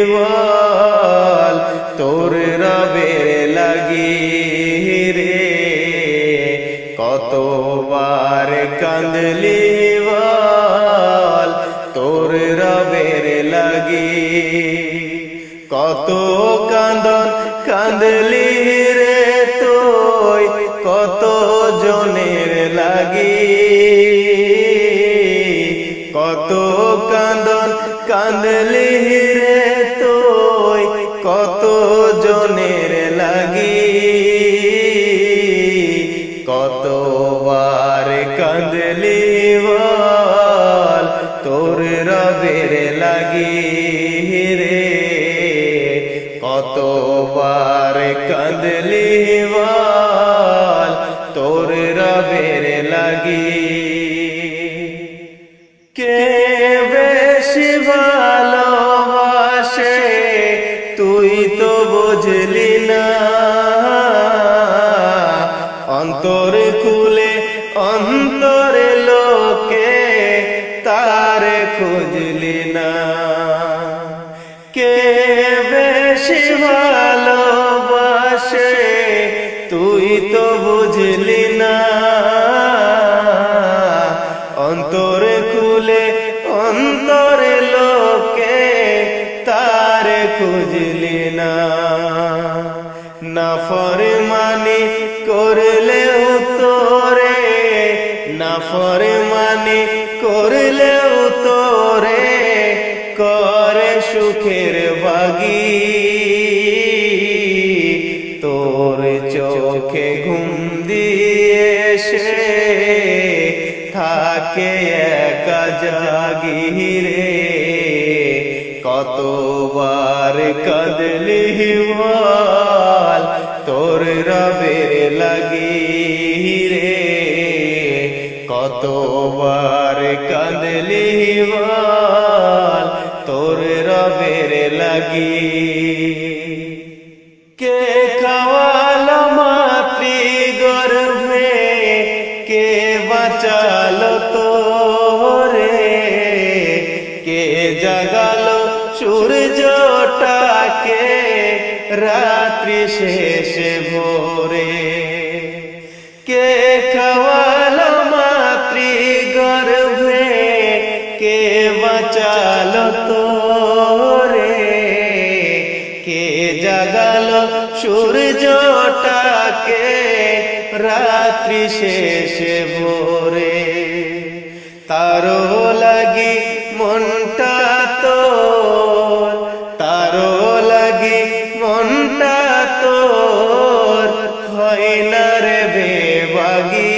বল তোর রবের লাগি রে কতবার কাঁদলি বল তোর রবের লাগি কত কাঁদন কাঁদলি রে তুই কত জনের লাগি কত কাঁদন কাঁদলি রে তুই কত জনের লাগি কতবার কাঁদলি বল তোর রবের লাগি রে কতবার কাঁদলি বল তোর রবের লাগি কে বেশি ভালোবাসে তুই তো বুঝলি না অন্তর খুলে অন্তরে লোকে তার খুঁজলি না কে বেশি ভালোবাসে তুই তো বুঝলি না অন্তর খুলে অন্তরে লোকে তার খুঁজলি না নাফরমানি করলে তোরে নাফরমানি করলে তোরে করে সুখের বাগি তোর চোখে ঘুম দিয়ে সে থাকে একা জাগি রে কতবার কাঁদলি বল তোর রবের লাগি রে কতবার কাঁদলি বল তোর রবের লাগি কে খাওয়ালো মাতৃ গর্ভে কে বাঁচালো তোরে কে জাগালো সূর্যটাকে রাত্রি শেষে ভোরে কে খাওয়ালো মাতৃ গর্ভে কে বাঁচালো তোরে কে জাগালো সূর্যটাকে রাত্রি শেষে ভোরে তারো লাগি মনটা তোর তারো লাগি মনটা তোর হয় না রে বেবাগি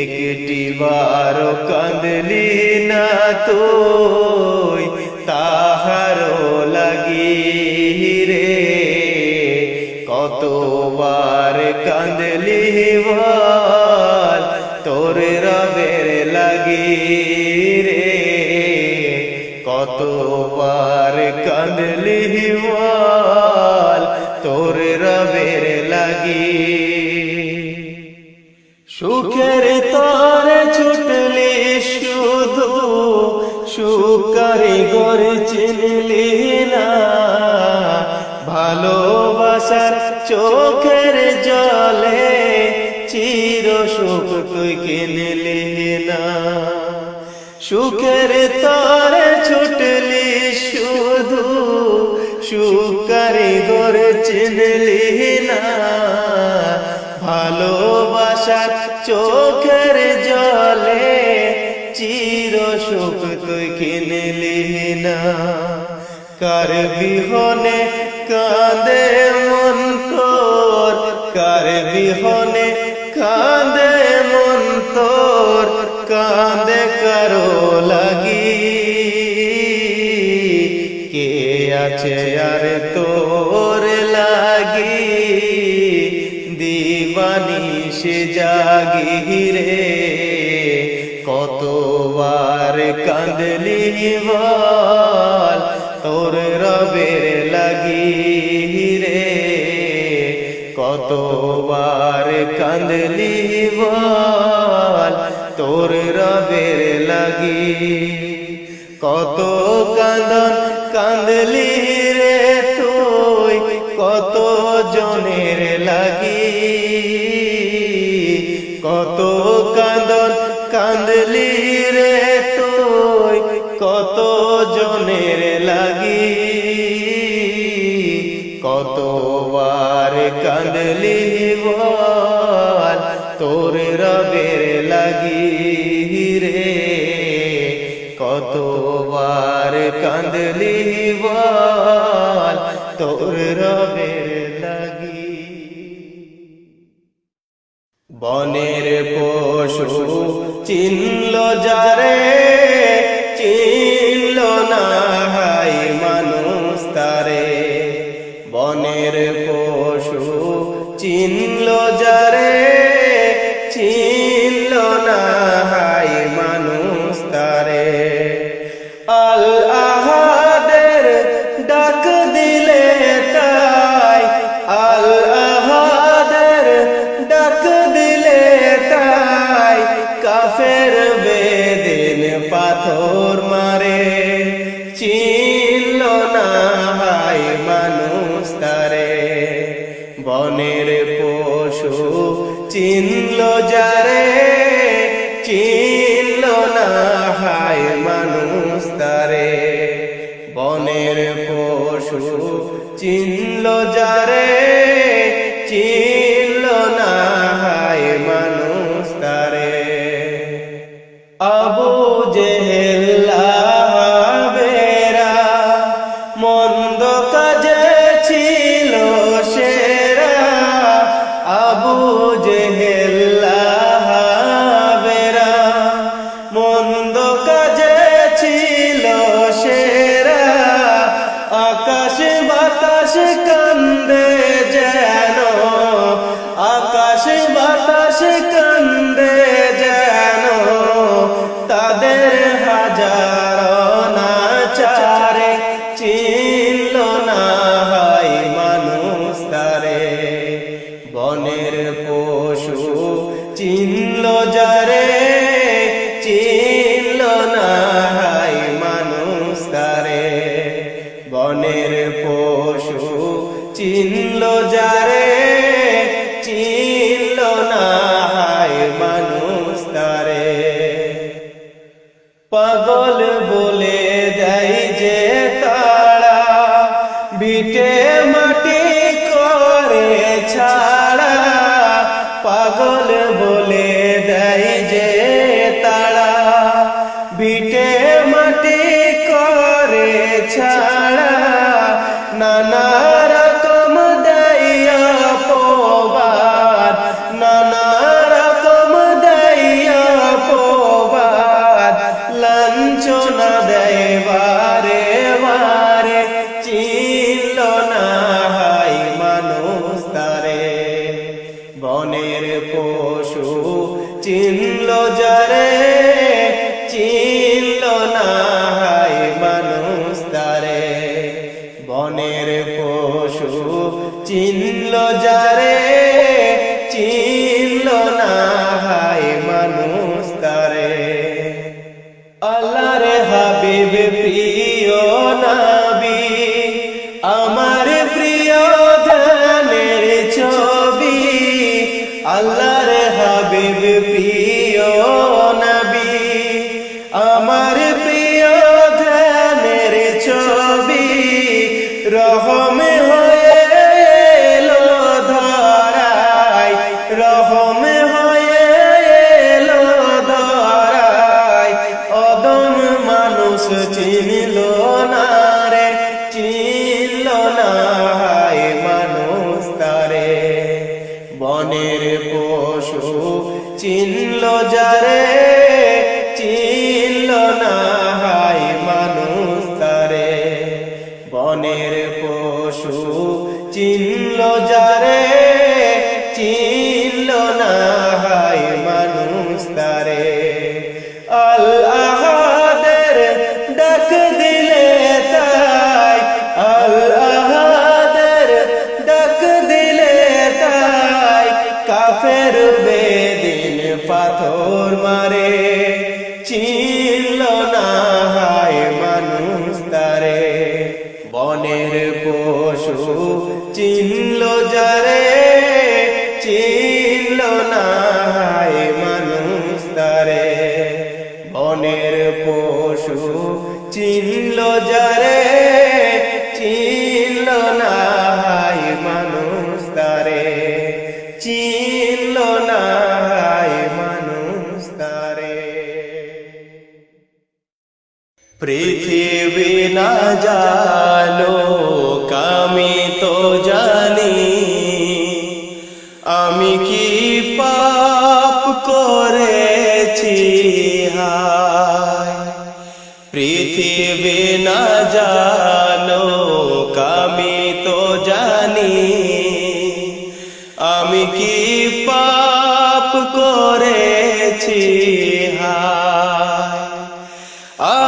একটি বার কাঁদলি না তুই তাহারও লাগি রে কতবার কাঁদলি বল তোর রবের লাগি রে কতবার কাঁদলি বল তোর রবের লাগি সুখের তরে ছুটলি শুধু সুকারি গড়ে চিনলি না ভালোবাসার চোখের জলে চির সুখ তুই কিনলি না সুখের তরে ছুটলি শুধু সুকারি গড়ে চিনলি না ভালোবাসার চোখের জলে চির সুখ তুই কিনলি না কার বিহনে কাঁদে মন তোর কার বিহনে কাঁদে মন তোর কাঁদে কারো লাগি কে আছে আর তোর লাগি দিবানি সে জাগি রে কতবার কাঁদলি বল তোর রবের লাগি রে কতবার কাঁদলি বল তোর রবের লাগি কত কাঁদন কাঁদলি রে তুই কত জনের লাগি, কত কাঁদন কাঁদলি রে তুই কত জনের লাগি, কতবার কাঁদলি বল তোর রবের লাগি রে, কতবার কাঁদলি বল তোর রবের লাগি। বনের পশু চিনল যারে চিনল না হাই মানুষ তারে, বনের পশু চিনল যারে চিনল না হাই মানুষ তারে, আল আহাদের ডাক দিলে তাই, আল আহাদের ডাক দিলে তাই, কাফের বেদিন পাথর মারে চিনল না হাই মানুষ তারে, বনের পশু চিনল যারে চিনল না হাই মানুষ তারে, বনের পশু চিনল যারে চিনল না হাই মানুষ তারে। আবু জেহেল লাহাবেরা মন্দ কাজে ছিল সেরা, আবু জেহেল লাহাবেরা মন্দ কাজে ছিল সেরা, আকাশ বাতাস কান্দে যেন, আকাশ বাতাস কান্দে যেন, তাদের হাজার নাচারে চিনল না হাই মানুষ তারে, বনের পশু চিনল যারে চিনল না হাই মানুষ তারে, বনের পশু চিনল যারে চিনল না হাই মানুষ তারে। পাগল বলে দেয় যে তারা বিটে মাটি করে ছাড়া, পাগল বলে দেয় যে তারা বিটে মাটি করে ছাড়া, নানা রকম দেয় অপবাদ, নানা রকম দেয় অপবাদ, লাঞ্ছনা দেয় বারে বারে চিনল না হাই মানুষ তারে, বনের পশু চিনল যারে চিনল না হাই মানুষ তারে, বনের পশু চিনল যারে চিনল না হাই মানুষ তারে। আল্লাহর হাবিব প্রিয় নবী আমার প্রিয় ধ্যানের ছবি, আল্লাহর হাবিব প্রিয় নবী আমার প্রিয় ধ্যানের ছবি, রহম হয়ে এলো ধরায়, রহম হয়ে এলো ধরায়, অদম মানুষ চিনল না রে চিনল না হাই মানুষ তারে, বনের পশু চিনল যারে চিনল না হাই মানুষ তারে, বনের পশু চিনল যারে চিনল না হাই মানুষ তারে, আল আহাদের ডাক দিলে তাই, আল আহাদের ডাক দিলে তাই, কাফের বেদিন পাথর মারে চিনল না হায় চিনল যারে চিনল না হাই মানুষ তারে, চিনল না হাই মানুষ তারে। পৃথিবী না জানো আমি তো জানি, আমি কি পাপ করেছি হায়। পৃথিবী না জানো আমি তো জানি, আমি কি পাপ করেছি হায়।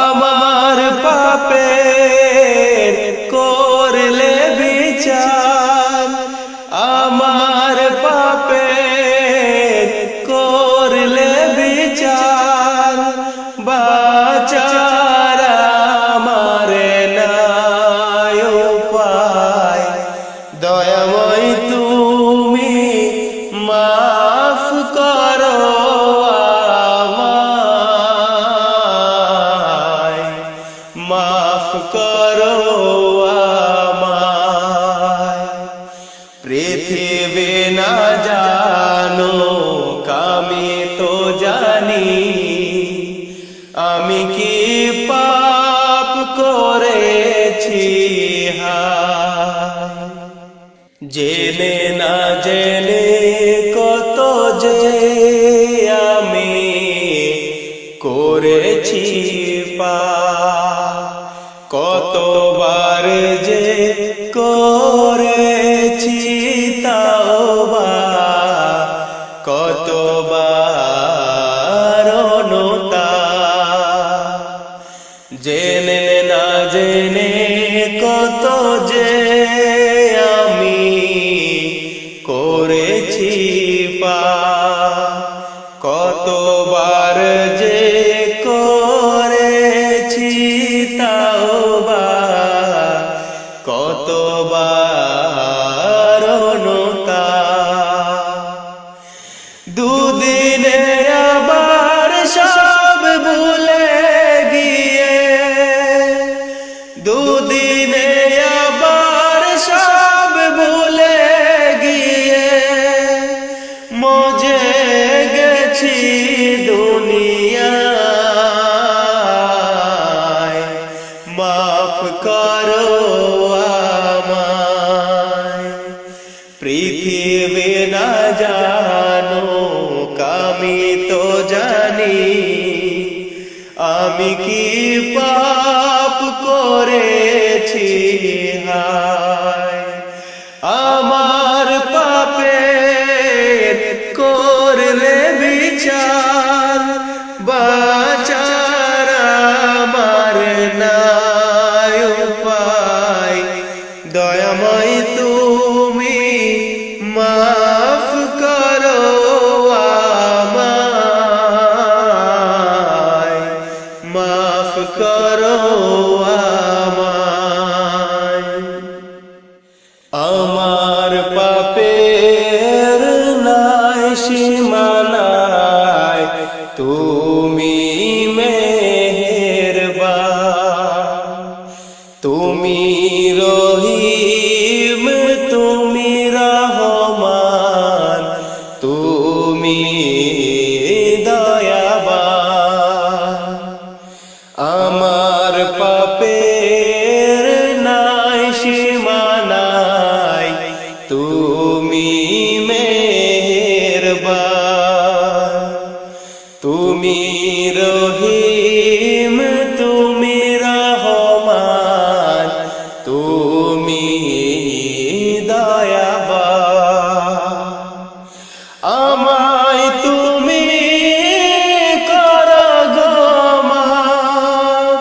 আমার পাপের করলে বিচার, আমার পাপের করলে বিচার, বাঁচার আমার নাই উপায়। দয়াময় তুমি মাফ করো আমায়, মাফ করো আমায়। পৃথিবী না জানো আমি তো জানি, আমি কি পাপ করেছি হায়। জেনে না জেনে কত যে আমি করেছি পাপ, কতবার যে করেছি তাওবা, কতবার অনুতাপ। জেনে না জেনে কত যে আমি করেছি পাপ, কতবার যে করেছি তাওবা, কতবার অনুতাপ। দুদিনে আবার সব ভুলে গিয়ে, দুদিনে আবার সব ভুলে গিয়ে, মজে গেছি দুনিয়ায়। মাফ করো আমায়। পৃথিবী না জানো আমি তো জানি, আমি কি পাপ করেছি হায়। আমার পাপের করলে বিচার, বাঁচার আমার নাই উপায়। দয়াময় তুমি মাফ করো আমায়, মাফ করো আমায়। আমার পাপের নাই সীমা নাই, তুমি মেহেরবান। তুমি রহিম, তুমি রহমান, তুমি দয়াবান। আমার পাপের নাই সীমা নাই, তুমি মেহেরবান। তুমি রহিম, তুমি রহমান, তুমি দয়াবান। আমায় তুমি করো গো মাফ,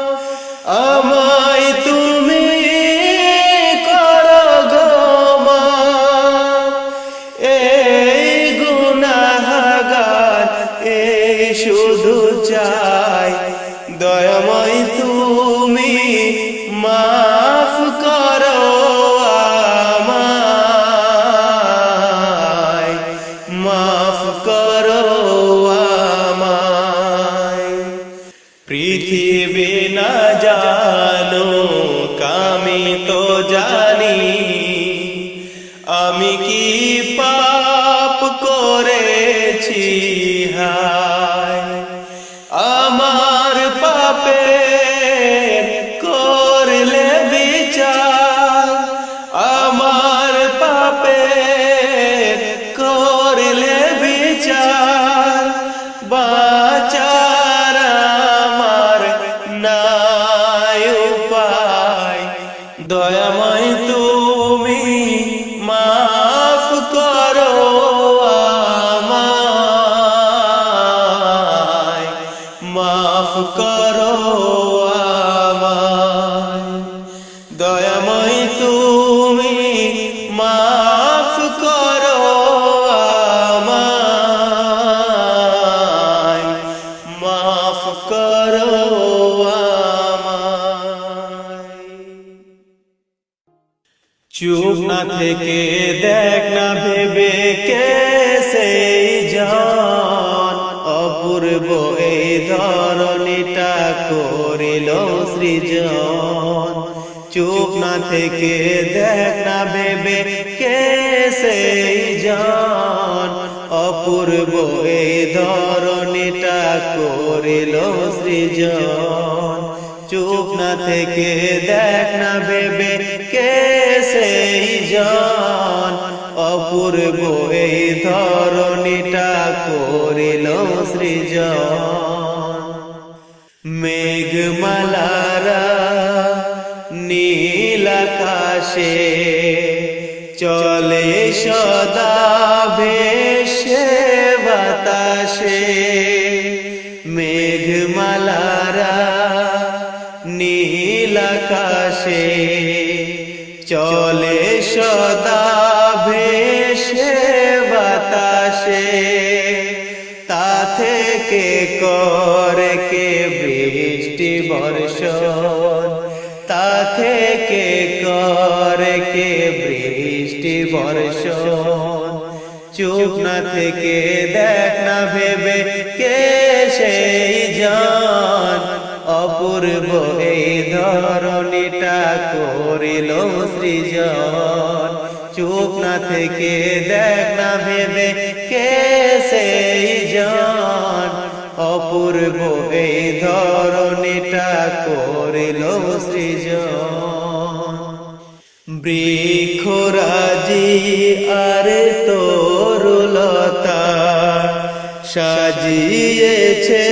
আমায় তুমি করো গো মাফ। এই গুনাহগার এই শুধু চাই, দয়াময় তুমি মাফ করো আমায়, মাফ করো আমায়। পৃথিবী না জানো দয়াময় তুমি মাফ করো আমায়, মাফ করো আমায়। দয়াময় তুমি মাফ করো আমায়, মাফ করো আমায়। চুপ না থেকে দেখ না ভেবে কে সেই জান, অপূর্ব এই ধরনীটা করিল সৃজন। চুপ না থেকে দেখ না ভেবে কে সেই জান, অপূর্ব এই ধরনীটা করিল সৃজন। চুপ না থেকে দেখ না ভেবে কে সেই জান, অপূর্ব এই ধরনীটা করিল সৃজন। মেঘমালারা নীল আকাশে চলে সদা ভেসে বাতাসে। মেঘমালারা নীল আকাশে চলে সদা ভেসে বাতাসে। তা থেকে করে কে বৃষ্টি বর্ষণ, তা থেকে করে কে বৃষ্টি বর্ষণ। চুপ না থেকে দেখ না ভেবে কে সেই জান, অপূর্ব এই ধরনীটা করিল সৃজন। চুপ না থেকে দেখ না ভেবে কে সেই জান, অপূর্ব এই ধরনীটা করিল সৃজন। বৃক্ষরাজি আর তরুলতা সাজিয়েছে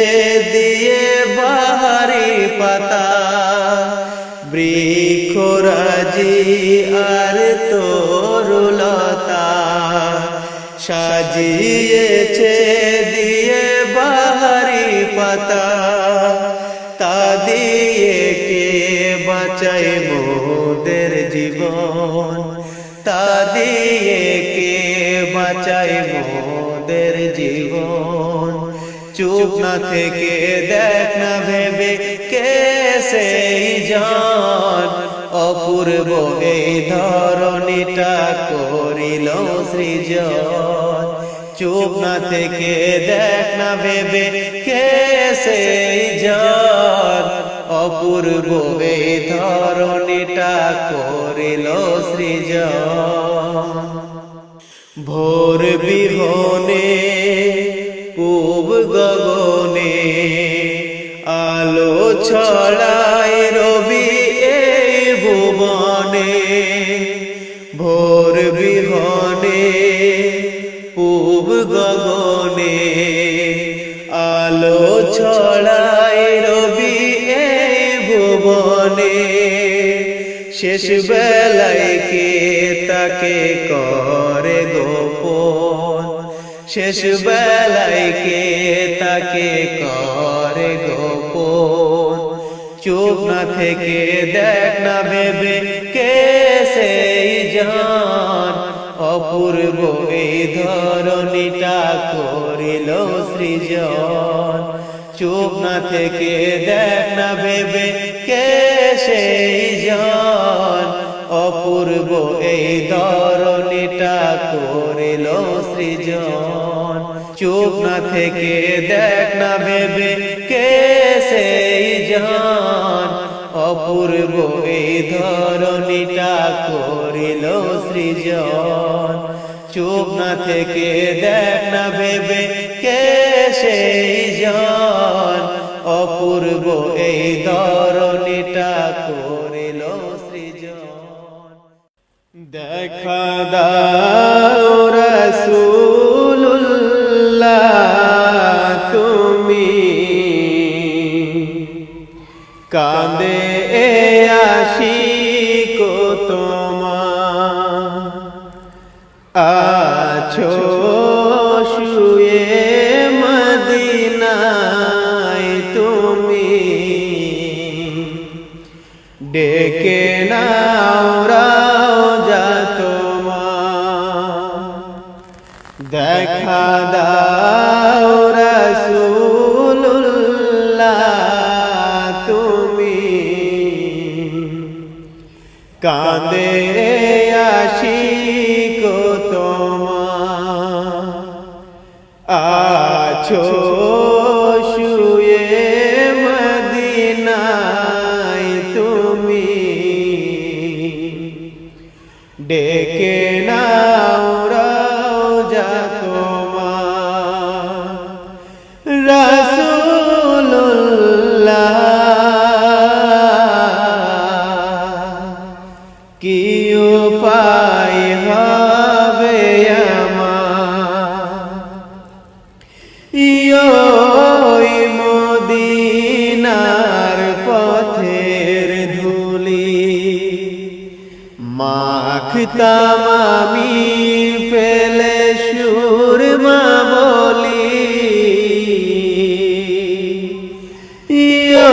দিয়ে বাহারি পাতা। বৃক্ষরাজি আর তরুলতা সাজিয়েছে দিয়ে বাহারি পাতা। তা দিয়ে কে বাঁচায় মোদের জীবন, তা দিয়ে কে বাঁচায় মোদের জীবন। চুপ না থেকে দেখ না ভেবে কে সেই জান, অপূর্ব এই ধরনীটা করিল সৃজন। চুপ না থেকে দেখ না ভেবে কে সেই জান, অপূর্ব এই ধরনীটা করিল সৃজন। ভোর বিহনে পূব গগনে আলো ছড়ায় রবি এই ভুবনে। ভোর বিহনে পূব গগনে আলো ছড়ায় রবি এই ভুবনে। শেষ বেলায় কে তাকে করে গোপন, শেষ বেলায় কে তাকে করে গোপন। চুপ না থেকে দেখ না ভেবে কে সেই জান, অপূর্ব এই ধরনীটা করিল সৃজন। চুপ না থেকে দেখ না ভেবে কে সেই জান, অপূর্ব এই ধরনীটা করিল সৃজন। চুপ না থেকে দেখ না ভেবে কে সেই জান, অপূর্ব এই ধরনীটা করিল সৃজন। চুপ না থেকে দেখ না ভেবে কে সেই জান, অপূর্ব এই ধরনীটা করিল সৃজন। দেখা দাও রাসূলুল্লাহ তুমি, কাঁদে আশিক ডেকে নাও রওজা তোমার, দেখা দাও রাসূলুল্লাহ তুমি, কাঁদে আশিক তোমার, আছো শুয়ে মদিনায় তুমি, ডেকে নাও রওজা তোমার, রাসূলুল্লাহ কি উপায় হবে আমার, ওই মদিনার পথের ধুলি মাখতাম আমি পেলে সুরমা বলি,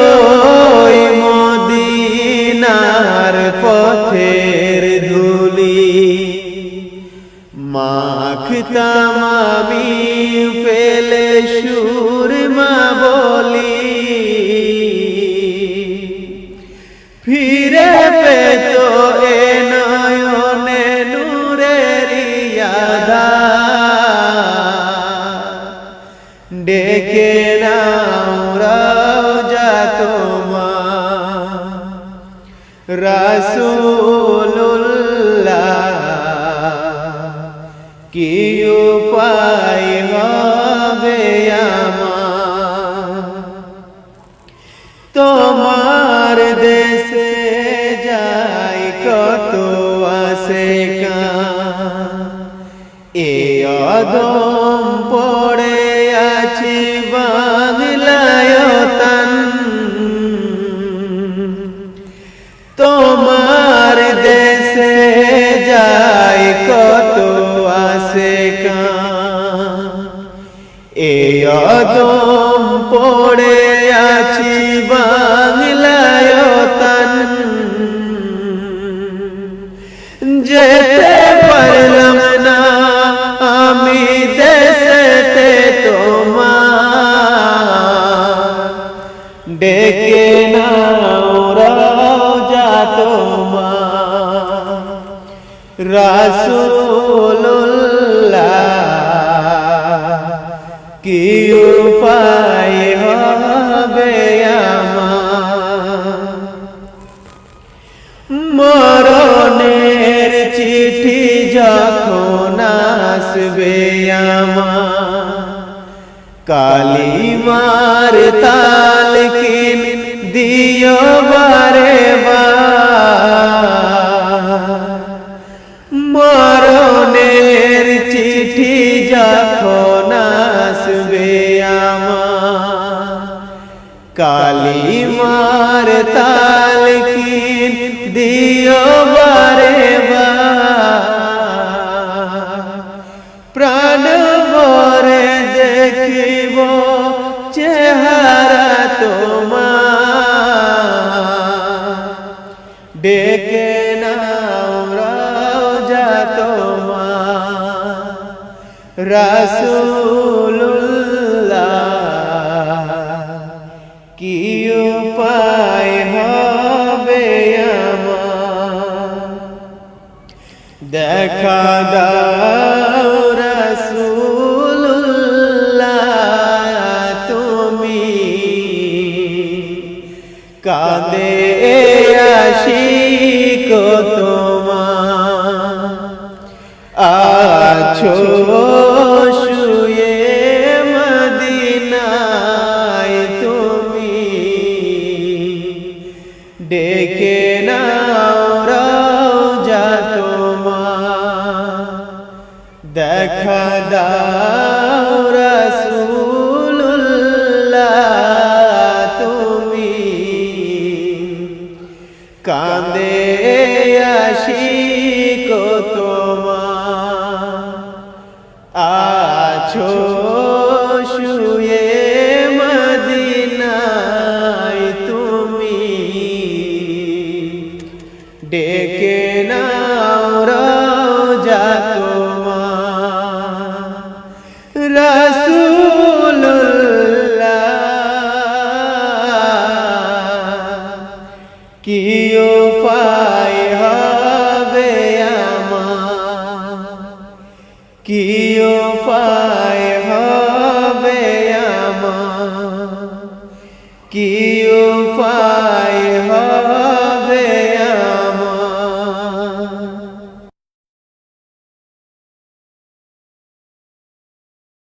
ওই মদিনার পথের ধুলি মাখতাম আমি পেলে সুরমা বলি, ফিরে পেত এ নয়নে নূরের আধার, ডেকে নাও রওজা তোমার, রাসূলুল্লাহ কি উপায় হবে আমার, তোমার দেশে যাই কত আসে কান, এ অদম পড়ে আছি বাংলায় তান, তোমার দেশে যাই কত আসে কান, এ অদম পড়ে আছি বাংলায় তান, যেতে পারলাম না আমি দেশেতে তোমার, ডেকে নাও রওজা তোমার, রাসূলুল্লাহ কি উপায় হবে আমার, মরণের চিঠি যখন আসবে আমার, কালিমার তালকিন দিও বারে বার, মরণের চিঠি যখন আসবে আমার, কালিমার তালকিন দিও বারে বার, প্রাণ ভরে দেখিব চেহারা তোমার, ডেকে নাও রওজা তোমার, রাসূলুল্লাহ কি উপায় হবে আমার, দেখা দাও রাসূলুল্লাহ তুমি, কাঁদে আশিক তোমার, আছো শুয়ে মদিনায় তুমি, ডেকে নাও রওজা তোমার, দেখা দাও রাসূলুল্লাহ তুমি, কাঁদে আশিক তোমার, আছো শুয়ে মদিনায় তুমি, ডেকে নাও রওজা তোমার রাসূলুল্লাহ কি উপায়